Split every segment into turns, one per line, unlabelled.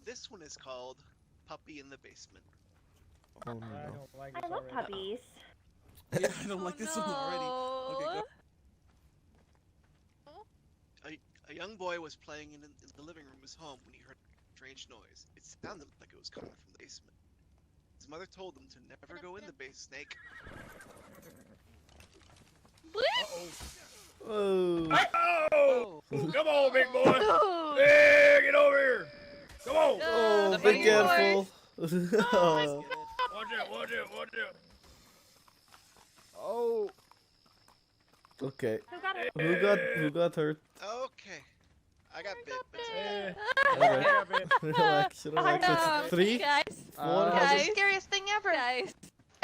This one is called Puppy in the Basement.
Oh no.
I don't like this
I love
already.
puppies.
Yeah, I don't like this one already. Okay, go.
A young boy was playing in the living room of his home when he heard a strange noise. It sounded like it was coming from the basement. His mother told him to never go in the basement. Snake.
Oh.
Oh! Come on, big boy! Hey, get over here! Come on!
Oh, be careful.
Watch out, watch out, watch out! Oh!
Okay.
Who got it?
Who got hurt?
Okay. I got bit, but it's
Eh,
Alright.
I got bit.
Relax, relax. It's 3,
Guys,
4.
That's
guys,
the scariest thing ever.
guys.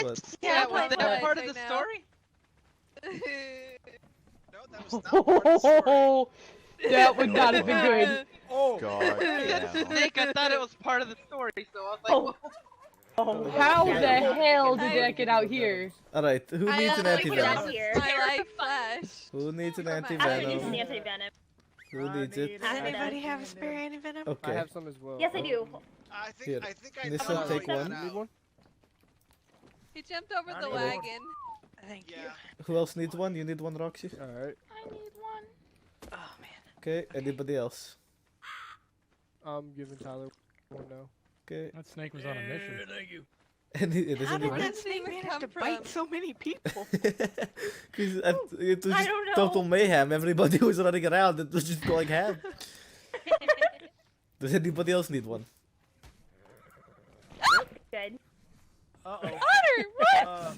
What?
Yeah,
was
was that part of the story?
no, that was not part of the story.
That would not have been good.
Oh!
God.
Snake, I thought it was part of the story, so I was like,
How the hell did that get out here?
Alright, who needs an anti-venom?
Here.
I like Flash.
Who needs an
I needs an
anti-venom?
anti-venom.
Who needs it?
does anybody have a spare anti-venom?
I
Okay.
have some as well.
Yes, I do.
I think
Here.
I
This
know
will
how
take
I got
one.
out.
Need one?
He jumped over
I
the
need one.
wagon.
Thank you.
Yeah.
Who else needs one? You need one, Roxy?
Alright.
I need one.
Oh man.
Okay, anybody else?
I'm giving Tyler one now.
Okay.
That snake was on a mission.
Thank you.
Does
How did
anyone?
that snake
even
manage
come
to
from?
bite so many people?
Because it was
I
just
don't know.
total mayhem. Everybody was running around. It was just going ham. Does anybody else need one?
Good.
Uh-oh.
Otter, what?
Uh,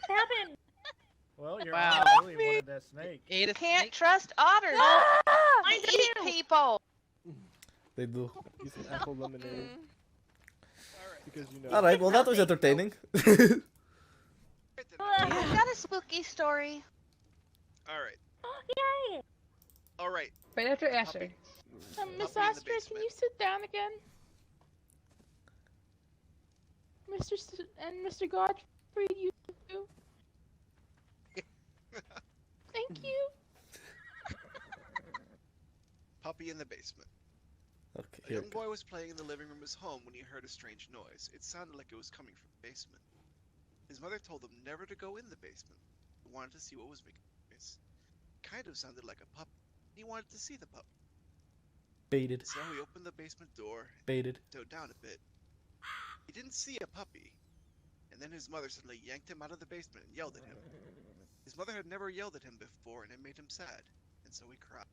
What happened?
well, your
Wow.
aunt really wanted that snake.
Ate a Can't trust otters.
Ah!
They eat people.
They do.
Use some apple lemonade.
Mm.
Because you know.
Alright, well that was entertaining.
I got a spooky story.
Alright.
Yay!
Alright.
Right after Asher.
Miss
Miss Astra, can you sit down again? Mr. Godfrey, you too. Thank you.
Puppy in the basement.
Okay,
A
here.
young boy was playing in the living room of his home when he heard a strange noise. It sounded like it was coming from the basement. His mother told him never to go in the basement. He wanted to see what was making the noise. It kind of sounded like a pup. He wanted to see the pup.
Baited.
So he opened the basement door
Baited.
and towed down a bit. He didn't see a puppy. And then his mother suddenly yanked him out of the basement and yelled at him. His mother had never yelled at him before, and it made him sad, and so he cried.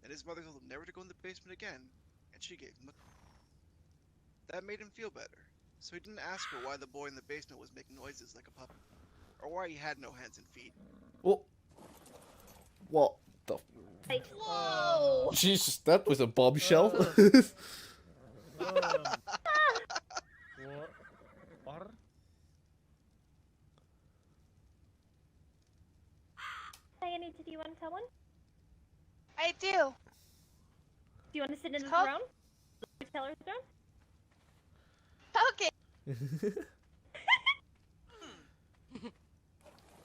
Then his mother told him never to go in the basement again, and she gave him a... That made him feel better, so he didn't ask her why the boy in the basement was making noises like a puppy, or why he had no hands and feet.
Oh. What the?
Whoa!
Jesus, that was a bombshell.
What? Water?
Diane, do you want to tell one?
I do.
Do you want to sit in the
called-
throne? The teller's throne?
Okay.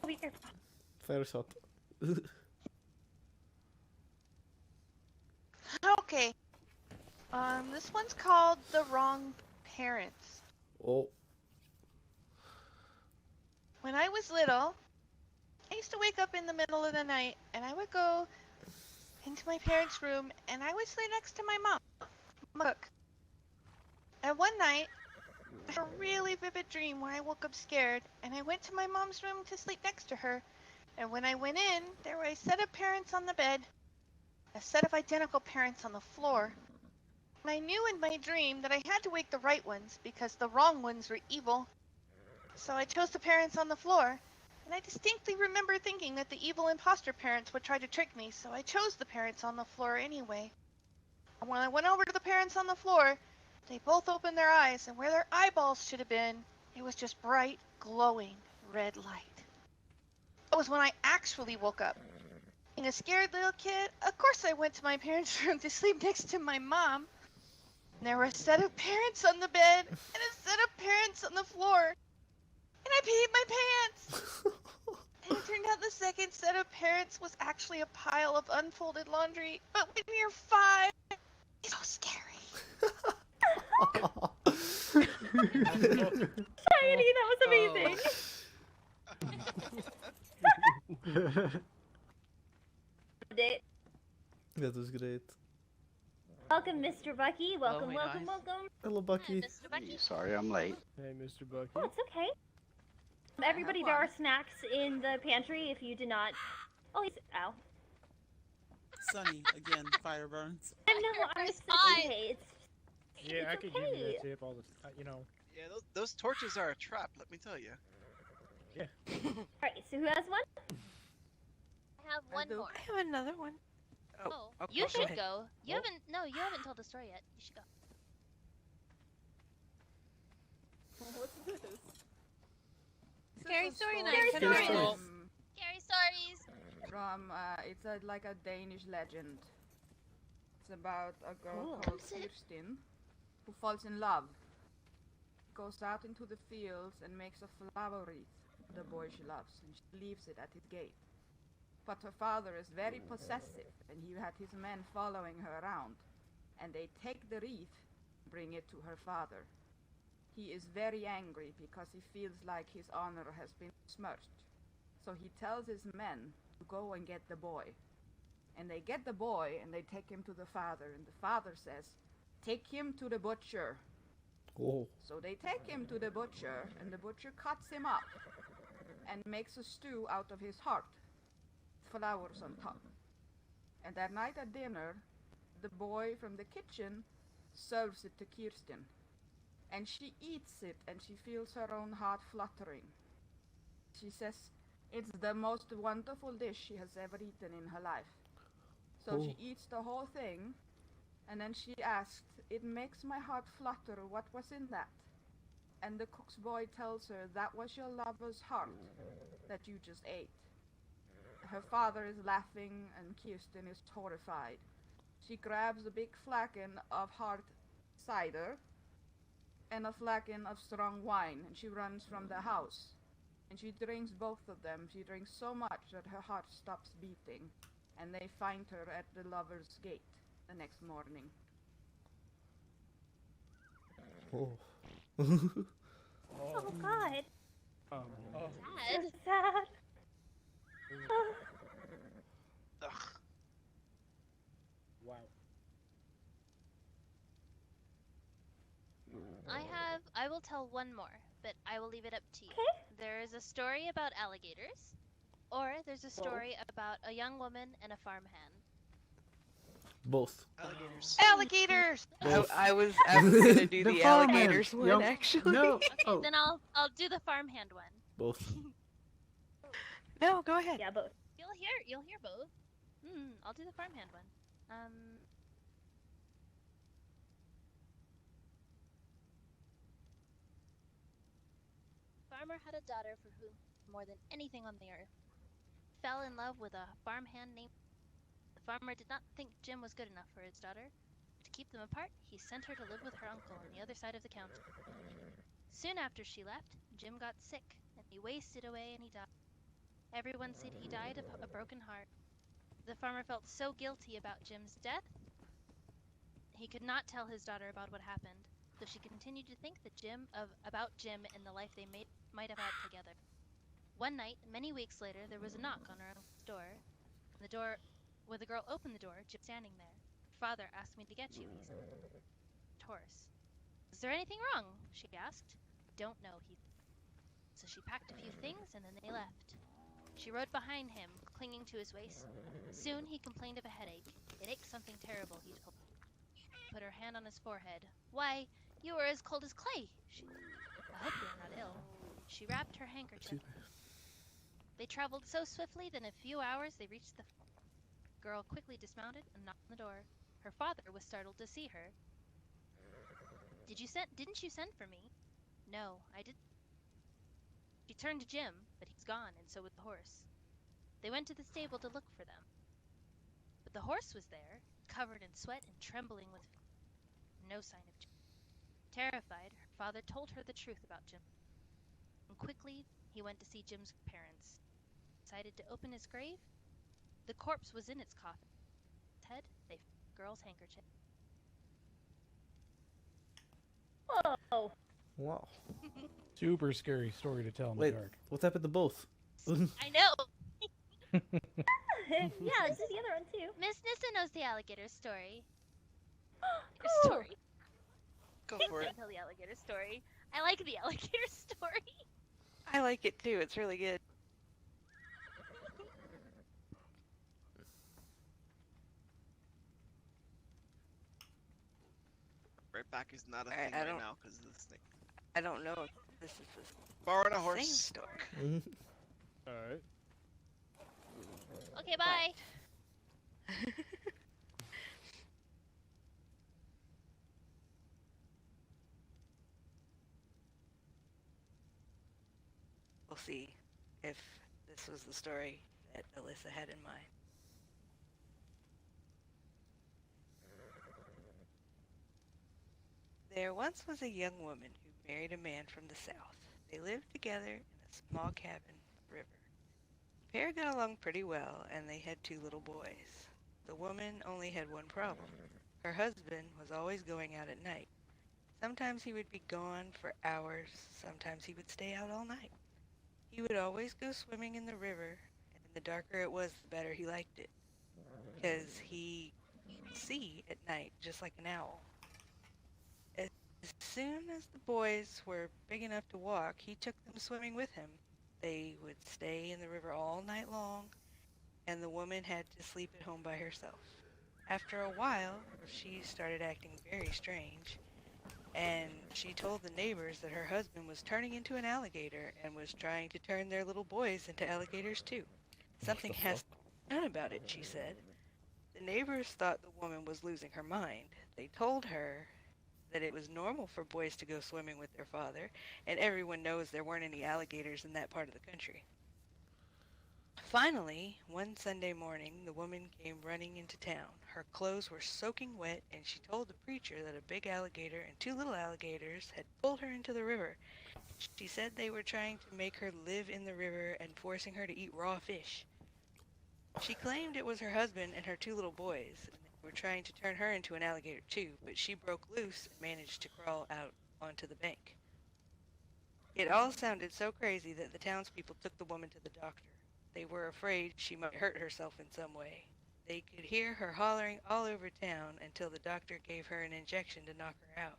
Oh, be careful.
Fire shot.
Okay. This one's called The Wrong Parents.
Oh.
When I was little, I used to wake up in the middle of the night and I would go into my parents' room and I would sleep next to my mom. Look. And one night, I had a really vivid dream where I woke up scared and I went to my mom's room to sleep next to her. And when I went in, there were a set of parents on the bed, a set of identical parents on the floor. And I knew in my dream that I had to wake the right ones because the wrong ones were evil. So I chose the parents on the floor, and I distinctly remember thinking that the evil imposter parents would try to trick me, so I chose the parents on the floor anyway. And when I went over to the parents on the floor, they both opened their eyes, and where their eyeballs should have been, it was just bright, glowing red light. It was when I actually woke up. Being a scared little kid, of course I went to my parents' room to sleep next to my mom. And there were a set of parents on the bed, and a set of parents on the floor. And I peed my pants! And it turned out the second set of parents was actually a pile of unfolded laundry. But when you're 5, it's so scary.
Shiny, that was amazing. It.
That was great.
Welcome, Mr. Bucky. Welcome,
very
welcome,
nice.
welcome.
Hello, Bucky.
Mr. Bucky.
Sorry, I'm late.
Hey, Mr. Bucky.
Oh, it's okay. Everybody, there are snacks in the pantry if you did not. Oh, he's. Ow.
Sunny, again, fire burns.
I know, I'm
It's
okay.
Yeah, I
it's
could give you
okay.
that tip all the you know.
Yeah, those torches are a trap, let me tell you.
Alright, so who has one?
I have one more.
I have another one.
Oh,
okay,
you
go
should
ahead.
go. You haven't. No, you haven't told the story yet. You should go.
Scary story night.
Scary
Come
story
on.
night.
Scary stories.
From it's like a Danish legend. It's about a girl
Cool.
called Kirsten who falls in love. Goes out into the fields and makes a flower wreath for the boy she loves, and she leaves it at his gate. But her father is very possessive, and he had his men following her around, and they take the wreath, bring it to her father. He is very angry because he feels like his honor has been smirched. So he tells his men to go and get the boy. And they get the boy and they take him to the father, and the father says, "Take him to the butcher."
Oh.
So they take him to the butcher, and the butcher cuts him up and makes a stew out of his heart, flowers on top. And that night at dinner, the boy from the kitchen serves it to Kirsten. And she eats it, and she feels her own heart fluttering. She says it's the most wonderful dish she has ever eaten in her life. So she eats the whole thing, and then she asked, "It makes my heart flutter, what was in that?" And the cook's boy tells her, "That was your lover's heart that you just ate." Her father is laughing, and Kirsten is horrified. She grabs a big flagon of hard cider and a flagon of strong wine, and she runs from the house. And she drinks both of them. She drinks so much that her heart stops beating, and they find her at the lover's gate the next morning.
Oh.
Oh, God.
Oh.
Dad.
So sad. Oh,
Wow.
I will tell one more, but I will leave it up to you. There is a story about alligators, or there's a story about a young woman and a farmhand.
Both.
Alligators.
Alligators!
Both.
I was gonna do
The
the
farmhand.
alligators one,
Yup.
actually.
No.
Okay,
Oh.
then I'll do the farmhand one.
Both.
No, go ahead.
yeah, both.
You'll hear both. I'll do the farmhand one. Farmer had a daughter for whom, more than anything on the earth, fell in love with a farmhand named. The farmer did not think Jim was good enough for his daughter. To keep them apart, he sent her to live with her uncle on the other side of the county. Soon after she left, Jim got sick, and he wasted away and he died. Everyone said he died of a broken heart. The farmer felt so guilty about Jim's death, he could not tell his daughter about what happened, so she continued to think about Jim and the life they might have had together. One night, many weeks later, there was a knock on her uncle's door. When the girl opened the door, Jim was standing there. "Father asked me to get you," he said. Taurus. "Is there anything wrong?" she asked. "Don't know," he said. So she packed a few things and then they left. She rode behind him, clinging to his waist. Soon he complained of a headache. "It aches something terrible," he told her. Put her hand on his forehead. "Why, you are as cold as clay," she said. "I hope you are not ill." She wrapped her handkerchief. They traveled so swiftly that in a few hours they reached the girl quickly dismounted and knocked on the door. Her father was startled to see her. Didn't you send for me?" "No, I didn't." She turned to Jim, but he's gone, and so was the horse. They went to the stable to look for them. But the horse was there, covered in sweat and trembling with fear. No sign of Jim. Terrified, her father told her the truth about Jim. And quickly, he went to see Jim's parents. Decided to open his grave. The corpse was in its coffin. Its head, they found the girl's handkerchief.
Whoa.
Wow.
Super scary story to tell in
Wait,
the dark.
what's happened to both?
I know.
Yeah, let's do the other one too.
Miss Nissa knows the alligator story.
Cool.
Story.
Go for it.
Tell the alligator story. I like the alligator story.
I like it too. It's really good.
Right back is not a
Alright,
thing
I
right
don't-
now because of the snake.
I don't know if this is the
Borrowing a
same
horse.
story.
Alright.
Okay, bye.
We'll see if this was the story that Alyssa had in mind. There once was a young woman who married a man from the south. They lived together in a small cabin by the river. The pair got along pretty well, and they had 2 little boys. The woman only had one problem. Her husband was always going out at night. Sometimes he would be gone for hours, sometimes he would stay out all night. He would always go swimming in the river, and the darker it was, the better he liked it, because he could see at night just like an owl. As soon as the boys were big enough to walk, he took them swimming with him. They would stay in the river all night long, and the woman had to sleep at home by herself. After a while, she started acting very strange, and she told the neighbors that her husband was turning into an alligator and was trying to turn their little boys into alligators too. Something has to be done about it, she said. The neighbors thought the woman was losing her mind. They told her that it was normal for boys to go swimming with their father, and everyone knows there weren't any alligators in that part of the country. Finally, one Sunday morning, the woman came running into town. Her clothes were soaking wet, and she told the preacher that a big alligator and 2 little alligators had pulled her into the river. She said they were trying to make her live in the river and forcing her to eat raw fish. She claimed it was her husband and her 2 little boys, and they were trying to turn her into an alligator too, but she broke loose and managed to crawl out onto the bank. It all sounded so crazy that the townspeople took the woman to the doctor. They were afraid she might hurt herself in some way. They could hear her hollering all over town until the doctor gave her an injection to knock her out.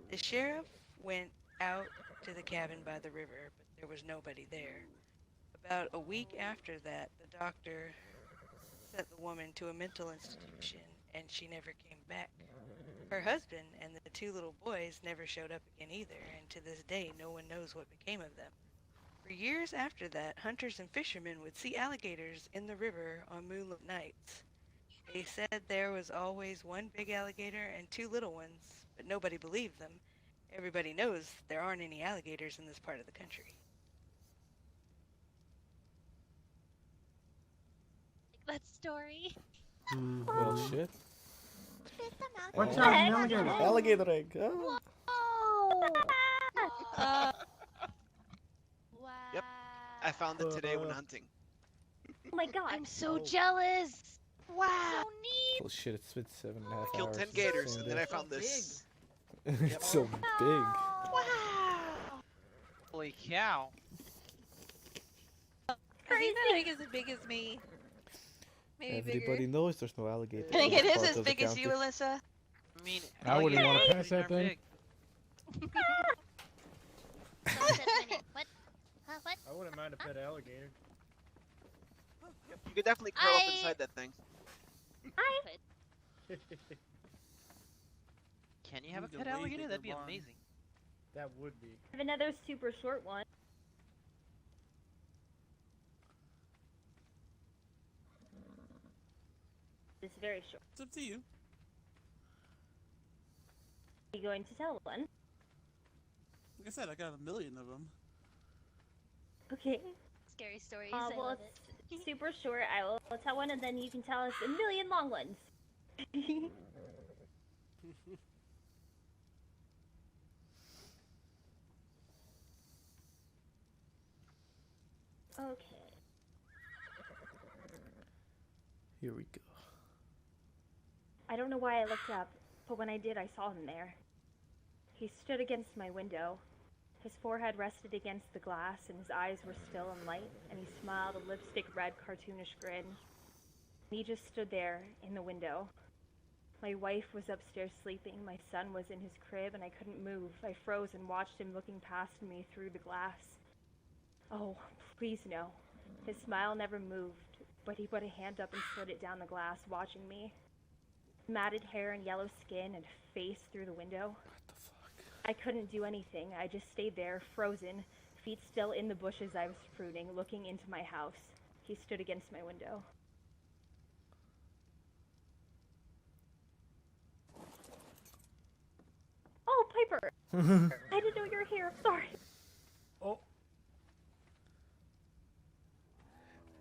The sheriff went out to the cabin by the river, but there was nobody there. About a week after that, the doctor sent the woman to a mental institution, and she never came back. Her husband and the 2 little boys never showed up again either, and to this day no one knows what became of them. For years after that, hunters and fishermen would see alligators in the river on moonlit nights. They said there was always one big alligator and 2 little ones, but nobody believed them. Everybody knows there aren't any alligators in this part of the country.
Like that story.
Well, shit.
What's
up,
alligator?
Alligator egg. Oh.
Wow.
Yep. I found it today when hunting.
Oh my god.
I'm so jealous.
Wow!
So neat.
Oh shit, it's been 7.5 hours.
Killed 10
since
gators,
the
and
same
then I
day.
found this.
It's so big.
Wow!
Holy cow.
Crazy.
He's as big as me. Maybe
Everybody knows there's no alligator.
I think
in
it
this
is
part
as
of the
big as you,
county.
Alyssa.
I mean,
I wouldn't
alligators
wanna
are
pass
pretty
that
darn
thing.
big.
Someone said my name. What? Huh? What?
I wouldn't mind a pet alligator.
Yep, you could definitely curl up
I-
inside that thing.
Can you have a
Need a
pet
way
alligator?
bigger
That'd be
barn.
amazing.
That would be.
I have another super short one. It's very short.
It's up to you.
Are you going to tell one?
Like I said, I got a million of them.
Okay.
Scary stories.
Well,
I love it.
it's super short. I will tell one, and then you can tell us a million long ones. Okay.
Here we go.
I don't know why I looked up, but when I did, I saw him there. He stood against my window. His forehead rested against the glass, and his eyes were still and light, and he smiled a lipstick-red cartoonish grin. And he just stood there in the window. My wife was upstairs sleeping, my son was in his crib, and I couldn't move. I froze and watched him looking past me through the glass. Oh, please no. His smile never moved, but he put a hand up and slid it down the glass, watching me. Matted hair and yellow skin and face through the window.
What the fuck?
I couldn't do anything. I just stayed there, frozen, feet still in the bushes I was pruning, looking into my house. He stood against my window. Oh, Piper! I didn't know you were here. Sorry.
Oh.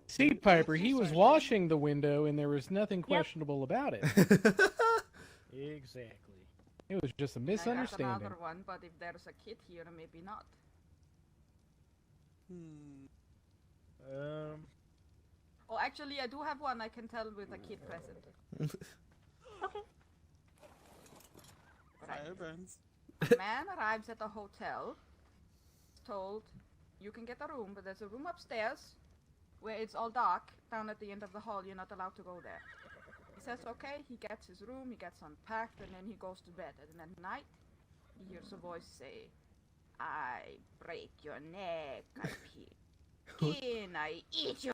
See, Piper, he was washing the window and there was nothing questionable about it.
Exactly.
It was just a
I got
misunderstanding.
another one, but if there's a kid here, maybe not. Oh, actually, I do have one I can tell with a kid present.
Okay.
Fire burns.
Man arrives at the hotel, told, you can get a room, but there's a room upstairs where it's all dark. Down at the end of the hall, you're not allowed to go there. He says, okay, he gets his room, he gets unpacked, and then he goes to bed. And at night, he hears a voice say, I break your neck, I peel skin, I eat you.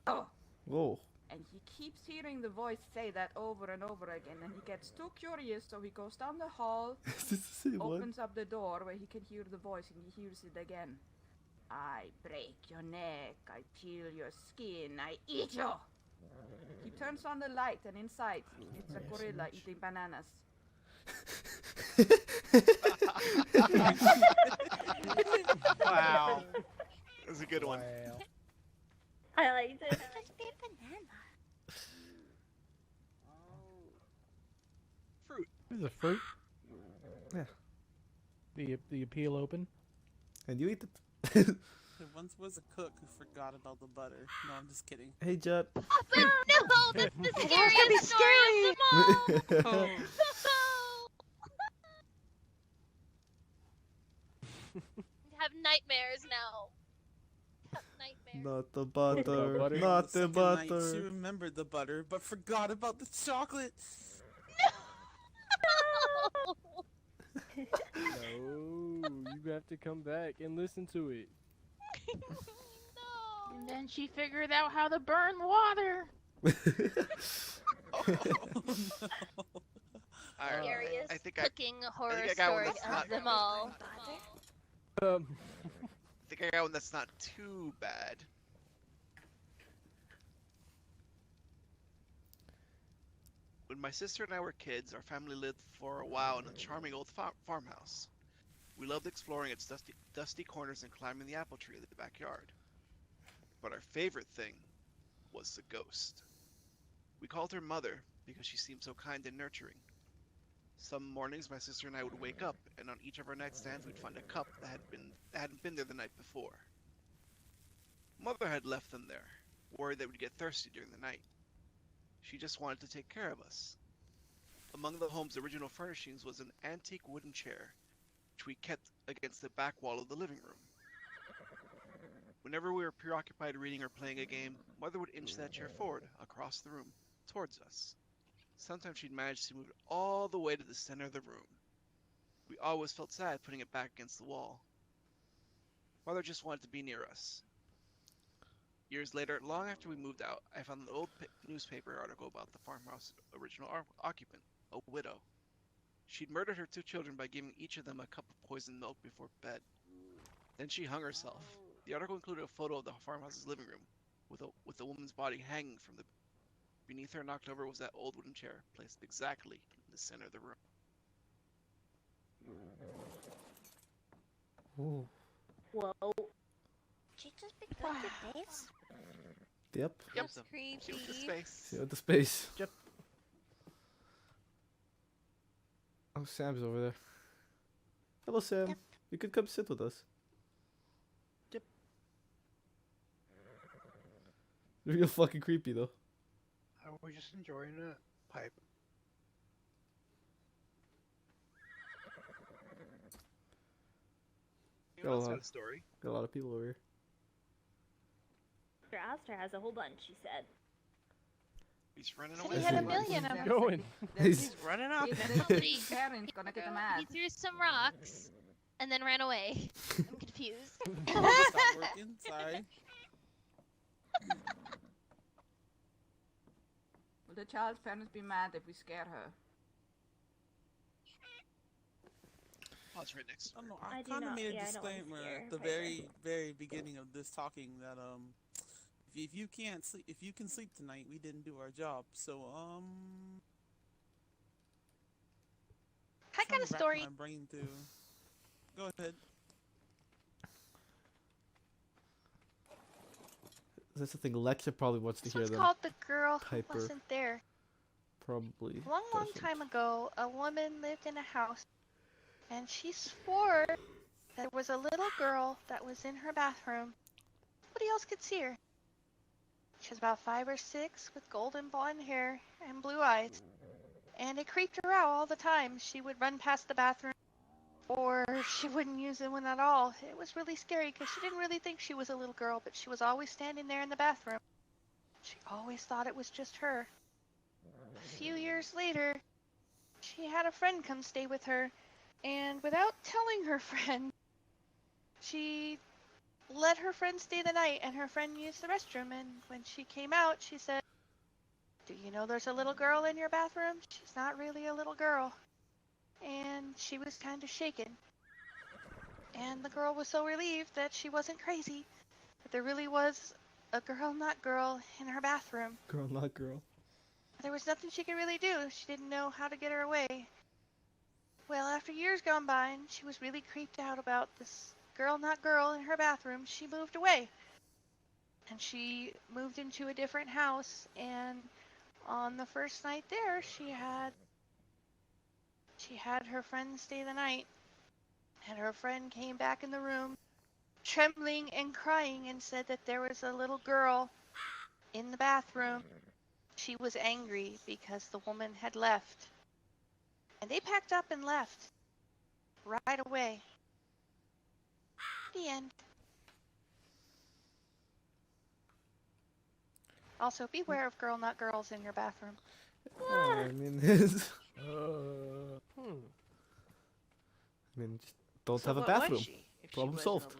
Whoa.
And he keeps hearing the voice say that over and over again, and he gets too curious, so he goes down the hall,
Is this the same one?
opens up the door where he can hear the voice, and he hears it again. I break your neck, I peel your skin, I eat you! He turns on the light, and inside, it's a gorilla eating bananas.
Wow.
That was a good one.
I liked it.
Fruit.
This is a fruit.
Yeah.
The appeal open.
And you eat it.
There once was a cook who forgot about the butter. No, I'm just kidding.
Hey, Judd.
Oh, no! That's the scariest story of them all! Have nightmares now. Have nightmares.
Not the butter.
butter.
Not the
Second night, she
butter.
remembered the butter, but forgot about the chocolate.
No!
No, you have to come back and listen to it.
No!
And then she figured out how to burn water.
Oh, no. Alright,
Scariest
I think
cooking horror
I got one
story
that's not-
of them all.
I think I got one that's not too bad. When my sister and I were kids, our family lived for a while in a charming old farmhouse. We loved exploring its dusty corners and climbing the apple tree in the backyard. But our favorite thing was the ghost. We called her Mother because she seemed so kind and nurturing. Some mornings, my sister and I would wake up, and on each of our nightstands, we'd find a cup that hadn't been there the night before. Mother had left them there, worried that we'd get thirsty during the night. She just wanted to take care of us. Among the home's original furnishings was an antique wooden chair, which we kept against the back wall of the living room. Whenever we were preoccupied reading or playing a game, Mother would inch that chair forward, across the room, towards us. Sometimes she'd manage to move it all the way to the center of the room. We always felt sad putting it back against the wall. Mother just wanted to be near us. Years later, long after we moved out, I found an old newspaper article about the farmhouse original occupant, a widow. She'd murdered her 2 children by giving each of them a cup of poisoned milk before bed. Then she hung herself. The article included a photo of the farmhouse's living room, with the woman's body hanging from the. Beneath her, knocked over, was that old wooden chair, placed exactly in the center of the room.
Ooh.
Whoa.
She just be good to days?
Yep.
That's creepy.
See with the space.
See what the space.
Yep.
Oh, Sam's over there. Hello, Sam.
Yep.
You could come sit with us.
Yep.
You're real fucking creepy, though.
We're just enjoying a pipe.
Anyone else got a story?
Got a lot of people over here.
Mr. Aster has a whole bunch, she said.
He's running
Said
away.
he had a million of them.
Going.
He's running up.
Somebody-
Parents gonna get mad.
He threw some rocks and then ran away. I'm confused.
Stop working. Sorry.
Will the child's parents be mad if we scare her?
Oh, it's right next.
I don't know.
I
I
do
kind of
not-
made a
yeah, I don't wanna
disclaimer
scare
at the
Piper.
very beginning of this talking that if you can't sleep, if you can sleep tonight, we didn't do our job. So
I got
trying
a
to wrap
story.
My brain to. Go ahead.
That's the thing. Lexa probably wants to
This
hear
one's
them.
called The Girl Who
Piper.
Wasn't There.
Probably.
A long
doesn't.
time ago, a woman lived in a house, and she swore there was a little girl that was in her bathroom. Nobody else could see her. She was about 5 or 6 with golden blonde hair and blue eyes. And it creeped her out all the time. She would run past the bathroom, or she wouldn't use the one at all. It was really scary because she didn't really think she was a little girl, but she was always standing there in the bathroom. She always thought it was just her. A few years later, she had a friend come stay with her, and without telling her friend, she let her friend stay the night, and her friend used the restroom, and when she came out, she said, "Do you know there's a little girl in your bathroom? She's not really a little girl." And she was kind of shaken. And the girl was so relieved that she wasn't crazy, that there really was a girl, not girl, in her bathroom.
Girl, not girl.
There was nothing she could really do. She didn't know how to get her away. Well, after years gone by and she was really creeped out about this girl, not girl, in her bathroom, she moved away. And she moved into a different house, and on the first night there, she had her friend stay the night. And her friend came back in the room, trembling and crying, and said that there was a little girl in the bathroom. She was angry because the woman had left. And they packed up and left right away. The end. Also, beware of girl, not girls in your bathroom.
I mean, just don't have a bathroom. Problem solved.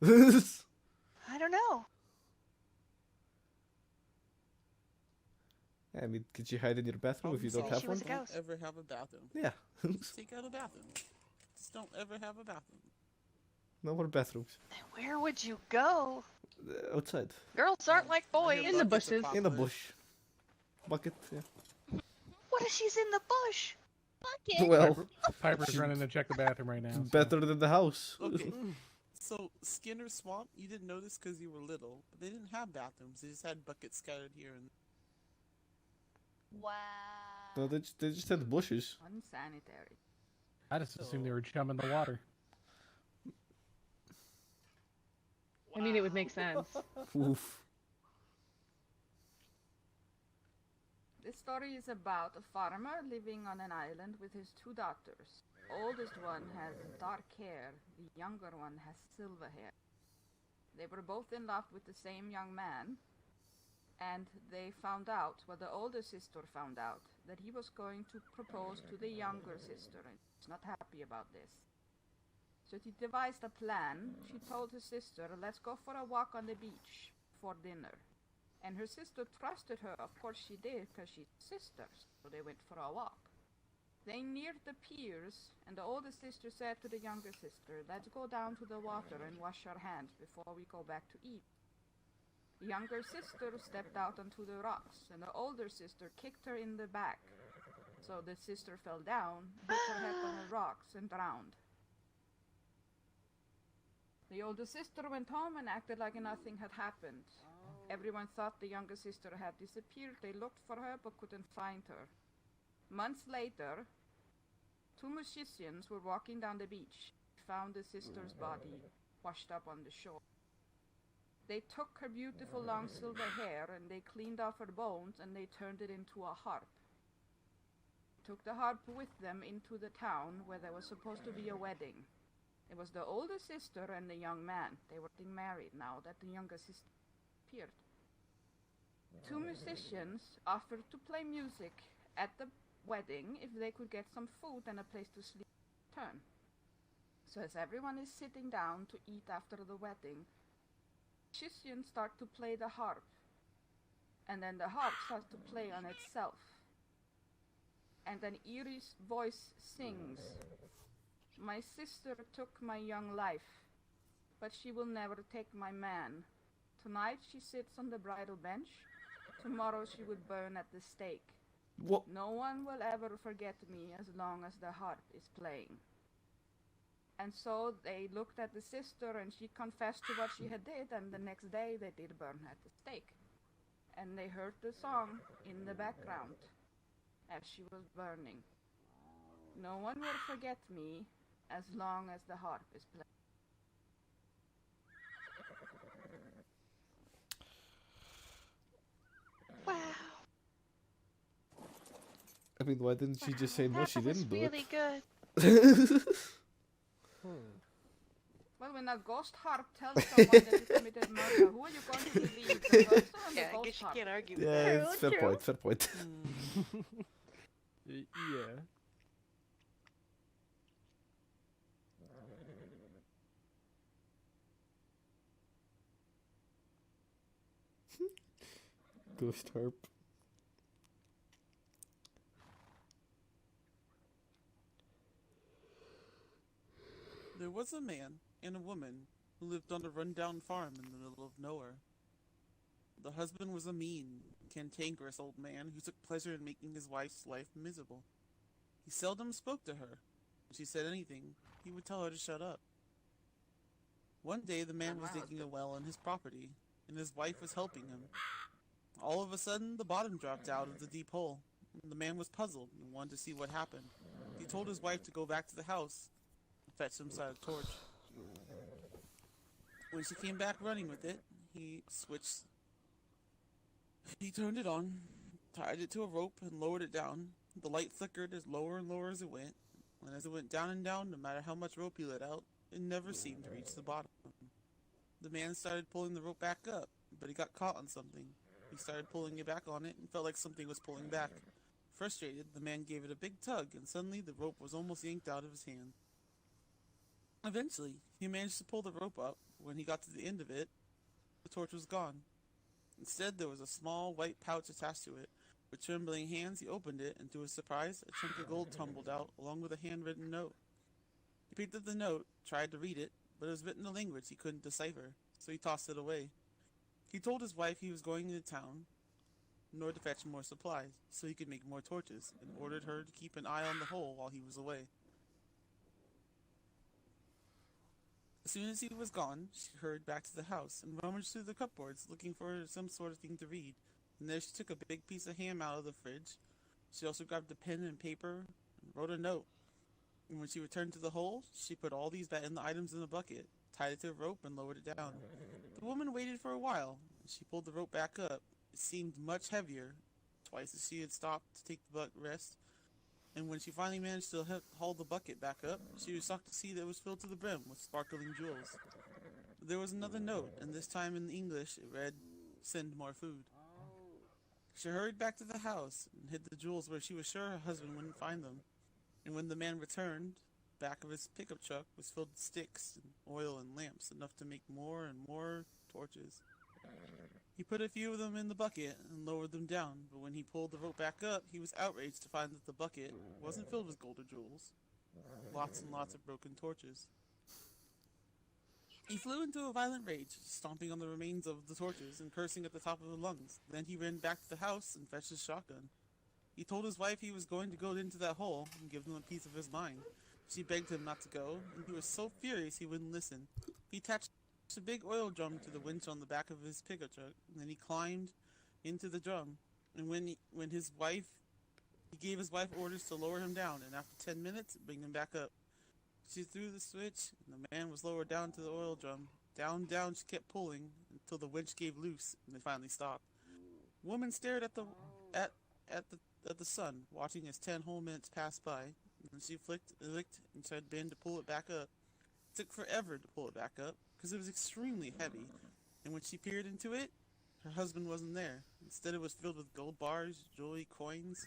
I don't know.
I mean, could you hide in your bathroom if you don't
Problem
have one?
solved. Don't ever have a bathroom.
Yeah.
Just take out a bathroom. Just don't ever have a bathroom.
No more bathrooms.
Where would you go?
Outside.
Girls aren't like boys.
In the bushes.
In the bush. Bucket, yeah.
What if she's in the bush?
Bucket.
Well,
Piper's running to check the bathroom right now. so-
better than the house.
Okay. So Skinner Swamp, you didn't notice because you were little, but they didn't have bathrooms. They just had buckets scattered here and.
Wow.
No, they just had bushes.
Unsanitary.
I just assumed they were chumming the water.
I mean, it would make sense.
Oof.
This story is about a farmer living on an island with his 2 daughters. Oldest one has dark hair, the younger one has silver hair. They were both in love with the same young man, and they found out, well, the older sister found out, that he was going to propose to the younger sister, and she's not happy about this. So she devised a plan. She told her sister, "Let's go for a walk on the beach for dinner." And her sister trusted her. Of course she did, because she's sisters. So they went for a walk. They neared the piers, and the older sister said to the younger sister, "Let's go down to the water and wash our hands before we go back to eat." The younger sister stepped out onto the rocks, and the older sister kicked her in the back. So the sister fell down, hit her head on the rocks, and drowned. The older sister went home and acted like nothing had happened. Everyone thought the younger sister had disappeared. They looked for her but couldn't find her. Months later, 2 musicians were walking down the beach. Found the sister's body washed up on the shore. They took her beautiful long silver hair and they cleaned off her bones and they turned it into a harp. Took the harp with them into the town where there was supposed to be a wedding. It was the older sister and the young man. They were getting married now that the younger sister appeared. Two musicians offered to play music at the wedding if they could get some food and a place to sleep in return. So as everyone is sitting down to eat after the wedding, musicians start to play the harp. And then the harp starts to play on itself. And an eerie voice sings, "My sister took my young life, but she will never take my man. Tonight she sits on the bridal bench. Tomorrow she would burn at the stake.
What?
No one will ever forget me as long as the harp is playing." And so they looked at the sister and she confessed to what she had did, and the next day they did burn at the stake. And they heard the song in the background as she was burning. No one will forget me as long as the harp is playing.
Wow.
I mean, why didn't she just say no? She didn't do
Really good.
it.
Well, when a ghost harp tells someone that you committed murder, who are you going to believe? The ghost or the
Yeah, I
ghost
guess you
harp?
can't argue with
Yeah,
that.
it's fair point. Fair point.
Yeah.
Ghost harp.
There was a man and a woman who lived on a rundown farm in the middle of nowhere. The husband was a mean, cantankerous old man who took pleasure in making his wife's life miserable. He seldom spoke to her. When she said anything, he would tell her to shut up. One day the man was digging a well on his property, and his wife was helping him. All of a sudden, the bottom dropped out of the deep hole. The man was puzzled and wanted to see what happened. He told his wife to go back to the house and fetch some sort of torch. When she came back running with it, he turned it on, tied it to a rope, and lowered it down. The light flickered as lower and lower as it went, and as it went down and down, no matter how much rope he let out, it never seemed to reach the bottom. The man started pulling the rope back up, but he got caught on something. He started pulling it back on it and felt like something was pulling back. Frustrated, the man gave it a big tug, and suddenly the rope was almost yanked out of his hand. Eventually, he managed to pull the rope up. When he got to the end of it, the torch was gone. Instead, there was a small white pouch attached to it. With trembling hands, he opened it, and to his surprise, a chunk of gold tumbled out, along with a handwritten note. He picked up the note, tried to read it, but it was written in a language he couldn't decipher, so he tossed it away. He told his wife he was going into town in order to fetch more supplies, so he could make more torches, and ordered her to keep an eye on the hole while he was away. As soon as he was gone, she hurried back to the house and rummaged through the cupboards looking for some sort of thing to read. And there she took a big piece of ham out of the fridge. She also grabbed a pen and paper and wrote a note. And when she returned to the hole, she put all these items in a bucket, tied it to a rope, and lowered it down. The woman waited for a while, and she pulled the rope back up. It seemed much heavier, twice as she had stopped to take the rest. And when she finally managed to haul the bucket back up, she was shocked to see that it was filled to the brim with sparkling jewels. There was another note, and this time in English it read, "Send more food." She hurried back to the house and hid the jewels where she was sure her husband wouldn't find them. And when the man returned, the back of his pickup truck was filled with sticks and oil and lamps, enough to make more and more torches. He put a few of them in the bucket and lowered them down, but when he pulled the rope back up, he was outraged to find that the bucket wasn't filled with gold or jewels. Lots and lots of broken torches. He flew into a violent rage, stomping on the remains of the torches and cursing at the top of his lungs. Then he ran back to the house and fetched his shotgun. He told his wife he was going to go into that hole and give them a piece of his mind. She begged him not to go, and he was so furious he wouldn't listen. He attached a big oil drum to the winch on the back of his pickup truck, and then he climbed into the drum. And he gave his wife orders to lower him down, and after 10 minutes, bring him back up. She threw the switch, and the man was lowered down to the oil drum. Down, down, she kept pulling until the winch gave loose, and they finally stopped. The woman stared at the sun, watching as 10 whole minutes passed by. And she licked and tried Ben to pull it back up. took forever to pull it back up because it was extremely heavy, and when she peered into it, her husband wasn't there. Instead, it was filled with gold bars, jewelry, coins,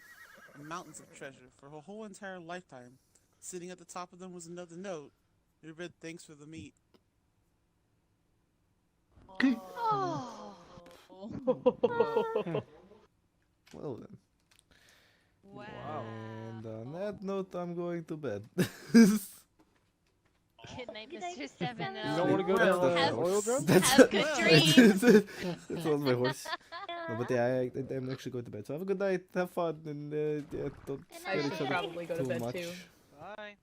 and mountains of treasure for her whole entire lifetime. Sitting at the top of them was another note. It read, "Thanks for the meat."
Oh.
Well then.
Wow.
And on that note, I'm going to bed.
Good night, Mr. Seven.
You don't want to go down
That's
the oil drum?
Have good dreams.
That's what my horse. No, but yeah, I'm actually going to bed. So have a good night, have fun, and yeah, don't
I
scare
should
each other
probably go to
too
bed
much.
too.
Bye.